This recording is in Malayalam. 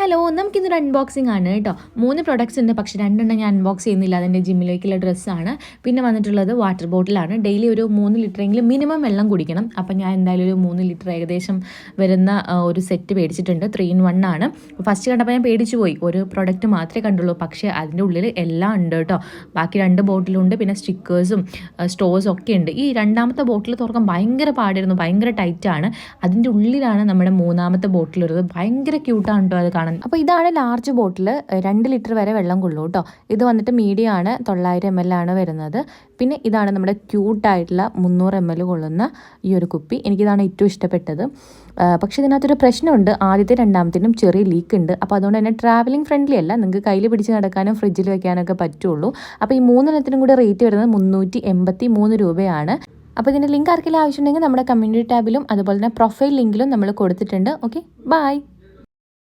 ഹലോ, നമുക്കിന്നൊരു അൺബോക്സിംഗ് ആണ് കേട്ടോ. 3 പ്രൊഡക്ട്സ് ഉണ്ട്, പക്ഷേ 2 ഞാൻ അൺബോക്സ് ചെയ്യുന്നില്ല. അതിൻ്റെ ജിമ്മിലേക്കുള്ള ഡ്രസ്സാണ്. പിന്നെ വന്നിട്ടുള്ളത് വാട്ടർ ബോട്ടിലാണ്. ഡെയിലി ഒരു 3 ലിറ്ററെങ്കിലും മിനിമം വെള്ളം കുടിക്കണം. അപ്പം ഞാൻ എന്തായാലും ഒരു 3 ലിറ്റർ ഏകദേശം വരുന്ന ഒരു സെറ്റ് മേടിച്ചിട്ടുണ്ട്. 3 in 1 ആണ്. ഫസ്റ്റ് കണ്ടപ്പോൾ ഞാൻ പേടിച്ചു പോയി. ഒരു പ്രൊഡക്റ്റ് മാത്രമേ കണ്ടുള്ളൂ, പക്ഷേ അതിൻ്റെ ഉള്ളിൽ എല്ലാം ഉണ്ട് കേട്ടോ. ബാക്കി 2 ബോട്ടിലുണ്ട്, പിന്നെ സ്റ്റിക്കേഴ്സും സ്റ്റോഴ്സും ഒക്കെ ഉണ്ട്. ഈ രണ്ടാമത്തെ ബോട്ടിൽ തുറക്കാൻ ഭയങ്കര പാടായിരുന്നു, ഭയങ്കര ടൈറ്റാണ്. അതിൻ്റെ ഉള്ളിലാണ് നമ്മുടെ 3ാമത്തെ ബോട്ടിൽ വരുന്നത്. ഭയങ്കര ക്യൂട്ടാണ് കേട്ടോ അത് കാണാൻ. അപ്പോൾ ഇതാണ് ലാർജ് ബോട്ടിൽ, 2 ലിറ്റർ വരെ വെള്ളം കൊള്ളൂ കേട്ടോ. ഇത് വന്നിട്ട് മീഡിയം ആണ്, 900 ml ആണ് വരുന്നത്. പിന്നെ ഇതാണ് നമ്മുടെ ക്യൂട്ടായിട്ടുള്ള 300 ml കൊള്ളുന്ന ഈ ഒരു കുപ്പി. എനിക്കിതാണ് ഏറ്റവും ഇഷ്ടപ്പെട്ടത്. പക്ഷേ ഇതിനകത്തൊരു പ്രശ്നമുണ്ട്. ആദ്യത്തെ രണ്ടാമത്തേനും ചെറിയ ലീക്ക് ഉണ്ട്. അപ്പോൾ അതുകൊണ്ട് തന്നെ ട്രാവലിംഗ് ഫ്രണ്ട്ലി അല്ല. നിങ്ങൾക്ക് കയ്യിൽ പിടിച്ച് നടക്കാനും ഫ്രിഡ്ജിൽ വെക്കാനൊക്കെ പറ്റുള്ളൂ. അപ്പോൾ ഈ 3 കൂടെ റേറ്റ് വരുന്നത് 383 രൂപയാണ്. അപ്പോൾ ഇതിൻ്റെ ലിങ്ക് ആർക്കെങ്കിലും ആവശ്യമുണ്ടെങ്കിൽ നമ്മുടെ കമ്മ്യൂണിറ്റി ടാബിലും അതുപോലെ തന്നെ പ്രൊഫൈൽ ലിങ്കിലും നമ്മൾ കൊടുത്തിട്ടുണ്ട്. Okay, by.